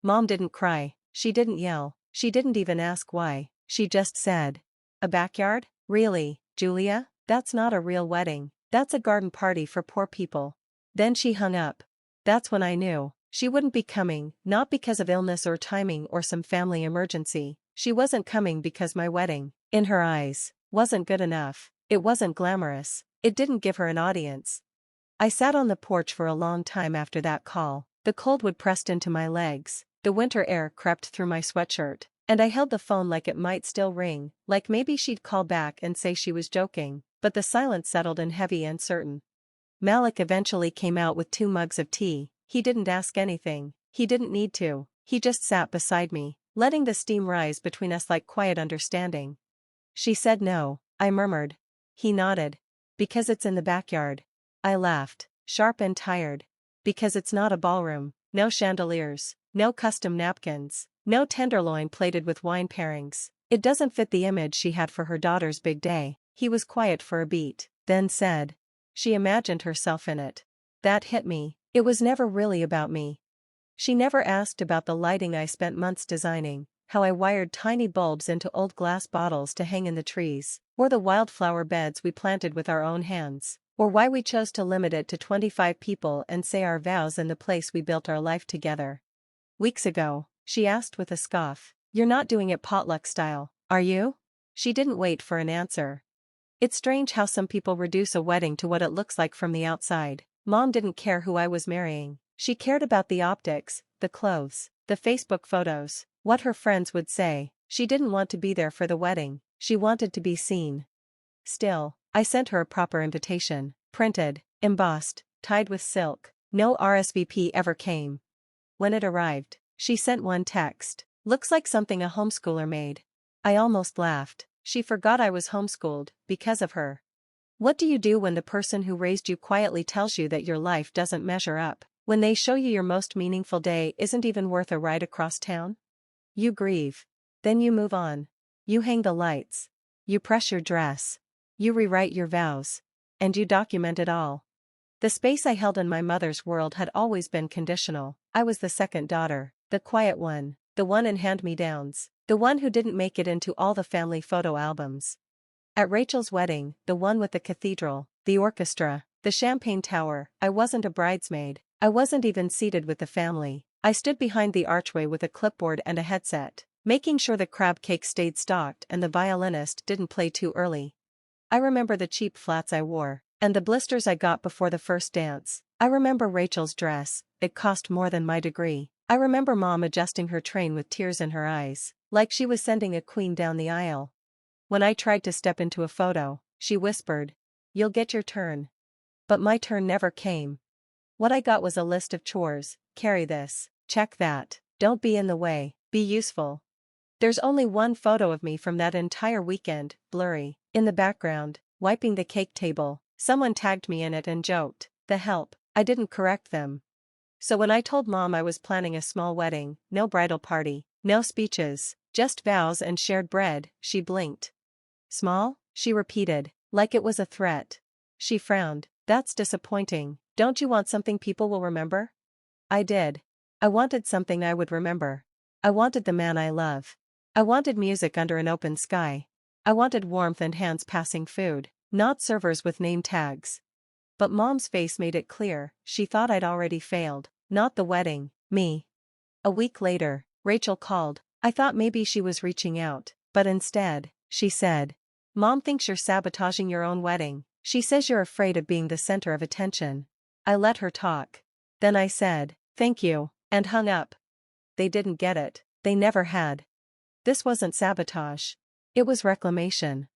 Mom didn't cry, she didn't yell, she didn't even ask why, she just said, "A backyard? Really, Julia? That's not a real wedding, that's a garden party for poor people." Then she hung up. That's when I knew she wouldn't be coming, not because of illness or timing or some family emergency. She wasn't coming because my wedding, in her eyes, wasn't good enough. It wasn't glamorous. It didn't give her an audience. I sat on the porch for a long time after that call. The cold wood pressed into my legs, the winter air crept through my sweatshirt, and I held the phone like it might still ring, like maybe she'd call back and say she was joking, but the silence settled in heavy and certain. Malik eventually came out with 2 mugs of tea. He didn't ask anything, he didn't need to, he just sat beside me, letting the steam rise between us like quiet understanding. "She said no," I murmured. He nodded. "Because it's in the backyard." I laughed, sharp and tired. "Because it's not a ballroom, no chandeliers, no custom napkins, no tenderloin plated with wine pairings. It doesn't fit the image she had for her daughter's big day." He was quiet for a beat, then said, "She imagined herself in it." That hit me. It was never really about me. She never asked about the lighting I spent months designing, how I wired tiny bulbs into old glass bottles to hang in the trees, or the wildflower beds we planted with our own hands, or why we chose to limit it to 25 people and say our vows in the place we built our life together. "Weeks ago," she asked with a scoff, "you're not doing it potluck style, are you?" She didn't wait for an answer. It's strange how some people reduce a wedding to what it looks like from the outside. Mom didn't care who I was marrying. She cared about the optics, the clothes, the Facebook photos, what her friends would say. She didn't want to be there for the wedding, she wanted to be seen. Still, I sent her a proper invitation, printed, embossed, tied with silk. No RSVP ever came. When it arrived, she sent one text, "Looks like something a homeschooler made." I almost laughed. She forgot I was homeschooled, because of her. What do you do when the person who raised you quietly tells you that your life doesn't measure up? When they show you your most meaningful day isn't even worth a ride across town? You grieve. Then you move on. You hang the lights. You press your dress. You rewrite your vows. And you document it all. The space I held in my mother's world had always been conditional. I was the second daughter, the quiet one, the one in hand-me-downs, the one who didn't make it into all the family photo albums. At Rachel's wedding, the one with the cathedral, the orchestra, the champagne tower, I wasn't a bridesmaid. I wasn't even seated with the family. I stood behind the archway with a clipboard and a headset, making sure the crab cake stayed stocked and the violinist didn't play too early. I remember the cheap flats I wore, and the blisters I got before the first dance. I remember Rachel's dress, it cost more than my degree. I remember Mom adjusting her train with tears in her eyes, like she was sending a queen down the aisle. When I tried to step into a photo, she whispered, "You'll get your turn." But my turn never came. What I got was a list of chores: carry this, check that, don't be in the way, be useful. There's only one photo of me from that entire weekend, blurry, in the background, wiping the cake table. Someone tagged me in it and joked, "The help." I didn't correct them. So when I told Mom I was planning a small wedding, no bridal party, no speeches, just vows and shared bread, she blinked. "Small?" she repeated, like it was a threat. She frowned. "That's disappointing. Don't you want something people will remember?" I did. I wanted something I would remember. I wanted the man I love. I wanted music under an open sky. I wanted warmth and hands passing food, not servers with name tags. But Mom's face made it clear, she thought I'd already failed. Not the wedding, me. A week later, Rachel called. I thought maybe she was reaching out, but instead, she said, "Mom thinks you're sabotaging your own wedding. She says you're afraid of being the center of attention." I let her talk. Then I said, "Thank you," and hung up. They didn't get it. They never had. This wasn't sabotage. It was reclamation.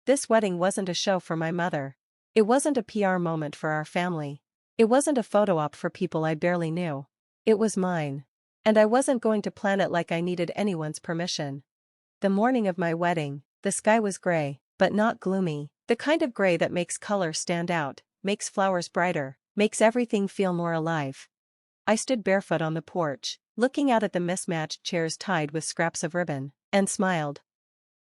This wedding wasn't a show for my mother. It wasn't a PR moment for our family. It wasn't a photo op for people I barely knew. It was mine. And I wasn't going to plan it like I needed anyone's permission. The morning of my wedding, the sky was gray, but not gloomy. The kind of gray that makes color stand out, makes flowers brighter, makes everything feel more alive. I stood barefoot on the porch, looking out at the mismatched chairs tied with scraps of ribbon, and smiled.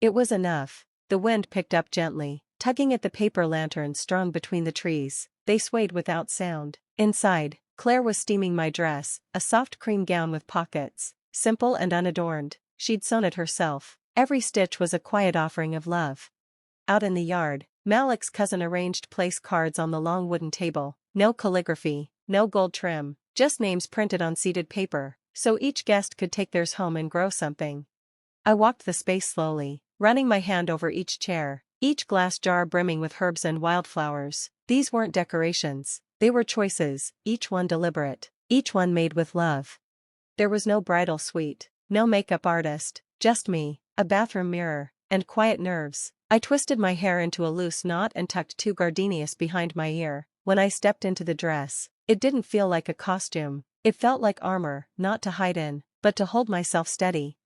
It was enough. The wind picked up gently, tugging at the paper lanterns strung between the trees. They swayed without sound. Inside, Claire was steaming my dress, a soft cream gown with pockets, simple and unadorned. She'd sewn it herself. Every stitch was a quiet offering of love. Out in the yard, Malik's cousin arranged place cards on the long wooden table. No calligraphy, no gold trim, just names printed on seeded paper, so each guest could take theirs home and grow something. I walked the space slowly, running my hand over each chair, each glass jar brimming with herbs and wildflowers. These weren't decorations, they were choices, each one deliberate, each one made with love. There was no bridal suite, no makeup artist, just me, a bathroom mirror, and quiet nerves. I twisted my hair into a loose knot and tucked two gardenias behind my ear. When I stepped into the dress, it didn't feel like a costume. It felt like armor, not to hide in, but to hold myself steady.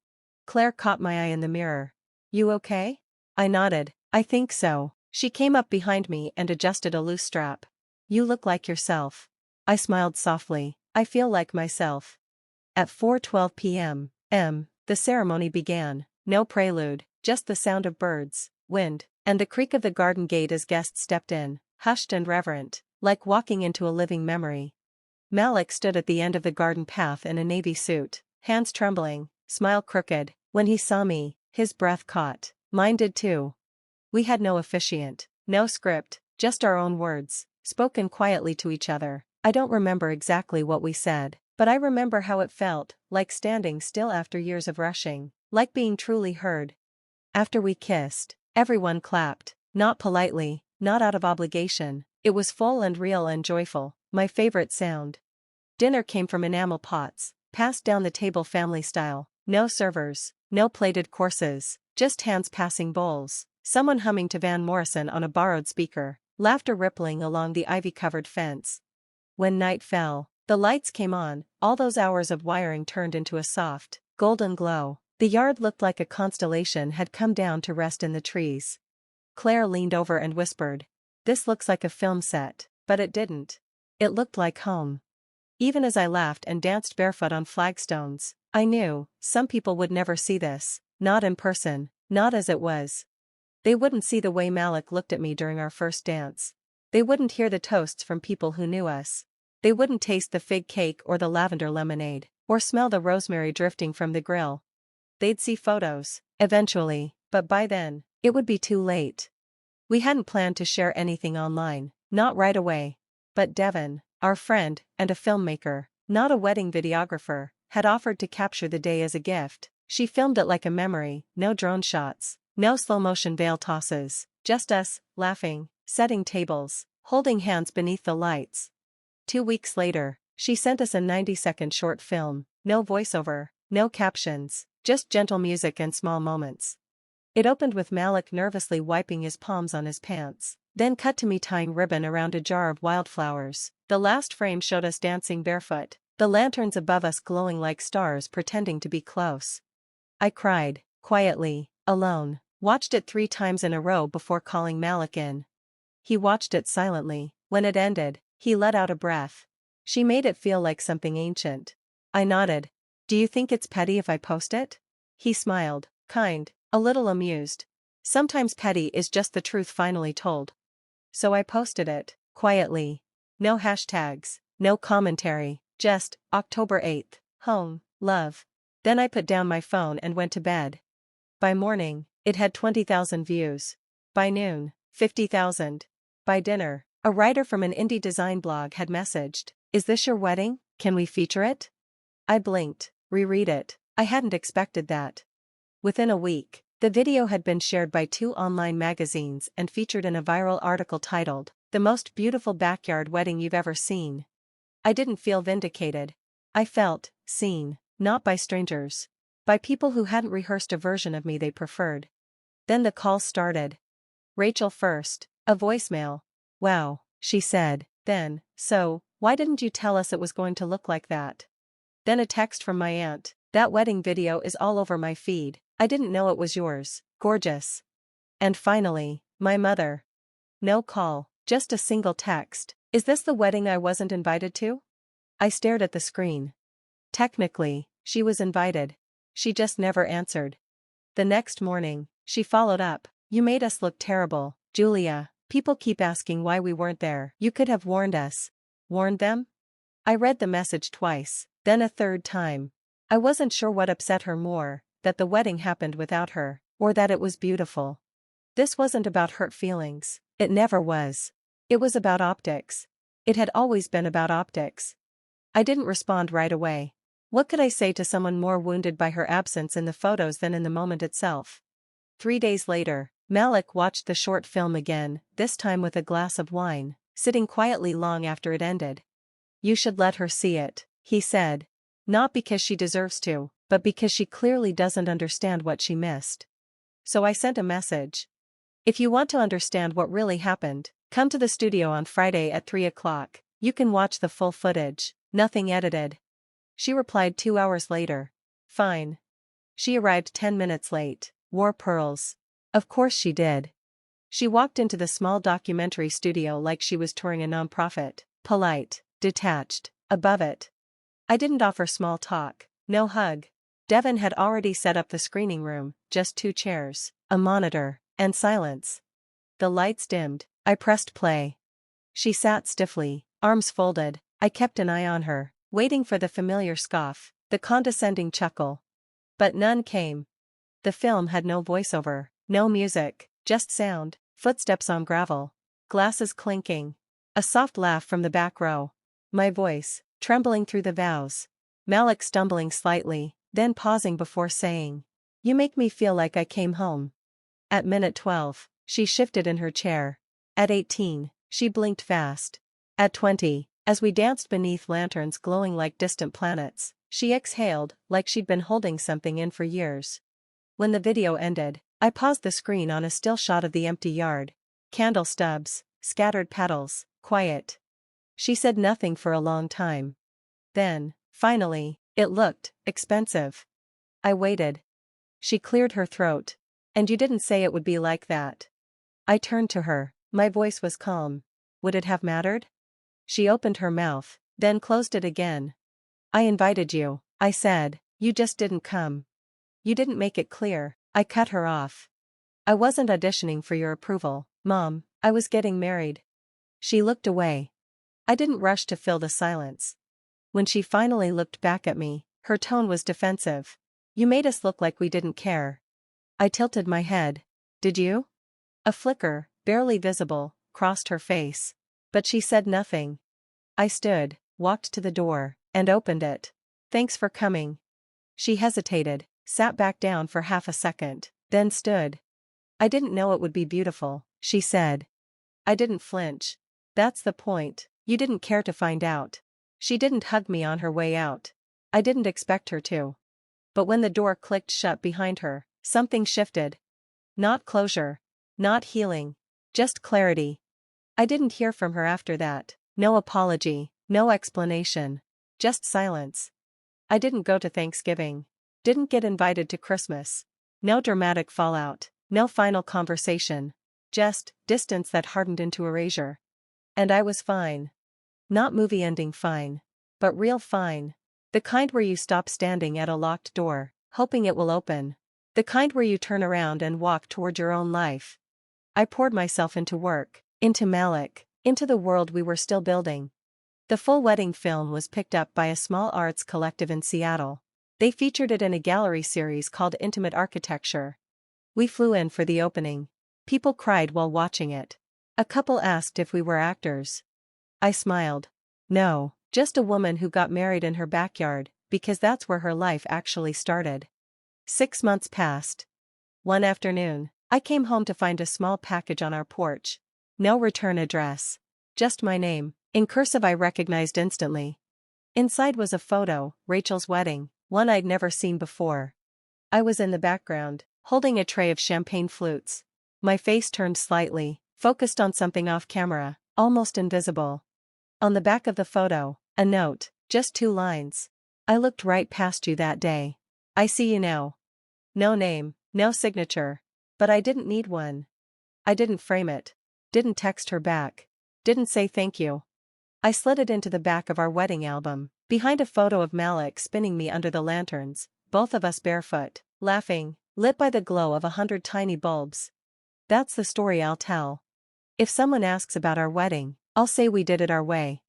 Claire caught my eye in the mirror. "You okay?" I nodded. "I think so." She came up behind me and adjusted a loose strap. "You look like yourself." I smiled softly. "I feel like myself." At 4:12 p.m., the ceremony began. No prelude, just the sound of birds, wind, and the creak of the garden gate as guests stepped in, hushed and reverent, like walking into a living memory. Malik stood at the end of the garden path in a navy suit, hands trembling, smile crooked. When he saw me, his breath caught. Mine did too. We had no officiant, no script, just our own words, spoken quietly to each other. I don't remember exactly what we said, but I remember how it felt, like standing still after years of rushing, like being truly heard. After we kissed, everyone clapped, not politely, not out of obligation. It was full and real and joyful, my favorite sound. Dinner came from enamel pots, passed down the table family style, no servers, no plated courses, just hands passing bowls, someone humming to Van Morrison on a borrowed speaker, laughter rippling along the ivy-covered fence. When night fell, the lights came on, all those hours of wiring turned into a soft, golden glow. The yard looked like a constellation had come down to rest in the trees. Claire leaned over and whispered, "This looks like a film set," but it didn't. It looked like home. Even as I laughed and danced barefoot on flagstones, I knew, some people would never see this, not in person, not as it was. They wouldn't see the way Malik looked at me during our first dance. They wouldn't hear the toasts from people who knew us. They wouldn't taste the fig cake or the lavender lemonade, or smell the rosemary drifting from the grill. They'd see photos, eventually, but by then, it would be too late. We hadn't planned to share anything online, not right away. But Devon, our friend, and a filmmaker, not a wedding videographer, had offered to capture the day as a gift. She filmed it like a memory, no drone shots, no slow-motion veil tosses, just us, laughing, setting tables, holding hands beneath the lights. 2 weeks later, she sent us a 90-second short film, no voiceover, no captions, just gentle music and small moments. It opened with Malik nervously wiping his palms on his pants, then cut to me tying ribbon around a jar of wildflowers. The last frame showed us dancing barefoot, the lanterns above us glowing like stars pretending to be close. I cried, quietly, alone, watched it 3 times in a row before calling Malik in. He watched it silently. When it ended, he let out a breath. "She made it feel like something ancient." I nodded. "Do you think it's petty if I post it?" He smiled, kind, a little amused. "Sometimes petty is just the truth finally told." So I posted it, quietly. No hashtags, no commentary, just, October 8th, home, love. Then I put down my phone and went to bed. By morning, it had 20,000 views. By noon, 50,000. By dinner, a writer from an indie design blog had messaged, "Is this your wedding? Can we feature it?" I blinked, reread it. I hadn't expected that. Within a week, the video had been shared by 2 online magazines and featured in a viral article titled, "The Most Beautiful Backyard Wedding You've Ever Seen." I didn't feel vindicated. I felt seen, not by strangers, by people who hadn't rehearsed a version of me they preferred. Then the call started. Rachel first, a voicemail. "Wow," she said, then, "So, why didn't you tell us it was going to look like that?" Then a text from my aunt, "That wedding video is all over my feed. I didn't know it was yours, gorgeous." And finally, my mother. No call, just a single text, "Is this the wedding I wasn't invited to?" I stared at the screen. Technically, she was invited. She just never answered. The next morning, she followed up, "You made us look terrible, Julia. People keep asking why we weren't there. You could have warned us." Warned them? I read the message twice, then a third time. I wasn't sure what upset her more, that the wedding happened without her, or that it was beautiful. This wasn't about hurt feelings, it never was. It was about optics. It had always been about optics. I didn't respond right away. What could I say to someone more wounded by her absence in the photos than in the moment itself? 3 days later, Malik watched the short film again, this time with a glass of wine, sitting quietly long after it ended. "You should let her see it," he said. "Not because she deserves to, but because she clearly doesn't understand what she missed." So I sent a message. "If you want to understand what really happened, come to the studio on Friday at 3 o'clock. You can watch the full footage, nothing edited." She replied 2 hours later. "Fine." She arrived 10 minutes late, wore pearls. Of course she did. She walked into the small documentary studio like she was touring a nonprofit, polite, detached, above it. I didn't offer small talk, no hug. Devon had already set up the screening room, just 2 chairs, a monitor, and silence. The lights dimmed, I pressed play. She sat stiffly, arms folded. I kept an eye on her, waiting for the familiar scoff, the condescending chuckle. But none came. The film had no voiceover, no music, just sound, footsteps on gravel, glasses clinking. A soft laugh from the back row. My voice, trembling through the vows. Malik stumbling slightly, then pausing before saying, "You make me feel like I came home." At minute 12, she shifted in her chair. At 18, she blinked fast. At 20, as we danced beneath lanterns glowing like distant planets, she exhaled like she'd been holding something in for years. When the video ended, I paused the screen on a still shot of the empty yard. Candle stubs, scattered petals, quiet. She said nothing for a long time. Then, finally, "It looked expensive." I waited. She cleared her throat. "And you didn't say it would be like that." I turned to her. My voice was calm. Would it have mattered? She opened her mouth, then closed it again. "I invited you," I said. "You just didn't come." "You didn't make it clear." I cut her off. "I wasn't auditioning for your approval, Mom. I was getting married." She looked away. I didn't rush to fill the silence. When she finally looked back at me, her tone was defensive. "You made us look like we didn't care." I tilted my head. "Did you?" A flicker, barely visible, crossed her face. But she said nothing. I stood, walked to the door, and opened it. "Thanks for coming." She hesitated, sat back down for half a second, then stood. "I didn't know it would be beautiful," she said. I didn't flinch. "That's the point, you didn't care to find out." She didn't hug me on her way out. I didn't expect her to. But when the door clicked shut behind her, something shifted. Not closure. Not healing. Just clarity. I didn't hear from her after that. No apology, no explanation. Just silence. I didn't go to Thanksgiving. Didn't get invited to Christmas. No dramatic fallout. No final conversation. Just distance that hardened into erasure. And I was fine. Not movie ending fine. But real fine. The kind where you stop standing at a locked door, hoping it will open. The kind where you turn around and walk toward your own life. I poured myself into work, into Malik, into the world we were still building. The full wedding film was picked up by a small arts collective in Seattle. They featured it in a gallery series called Intimate Architecture. We flew in for the opening. People cried while watching it. A couple asked if we were actors. I smiled. No, just a woman who got married in her backyard, because that's where her life actually started. 6 months passed. One afternoon, I came home to find a small package on our porch. No return address. Just my name, in cursive I recognized instantly. Inside was a photo, Rachel's wedding, one I'd never seen before. I was in the background, holding a tray of champagne flutes. My face turned slightly, focused on something off camera, almost invisible. On the back of the photo, a note, just 2 lines. "I looked right past you that day. I see you now." No name, no signature. But I didn't need one. I didn't frame it. Didn't text her back. Didn't say thank you. I slid it into the back of our wedding album, behind a photo of Malik spinning me under the lanterns, both of us barefoot, laughing, lit by the glow of 100 tiny bulbs. That's the story I'll tell. If someone asks about our wedding, I'll say we did it our way.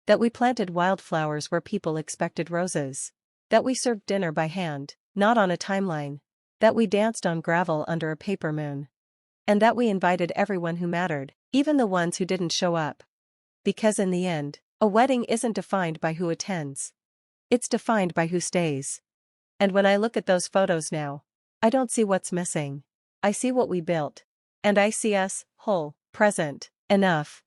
That we planted wildflowers where people expected roses. That we served dinner by hand, not on a timeline. That we danced on gravel under a paper moon. And that we invited everyone who mattered, even the ones who didn't show up. Because in the end, a wedding isn't defined by who attends. It's defined by who stays. And when I look at those photos now, I don't see what's missing. I see what we built. And I see us, whole, present, enough.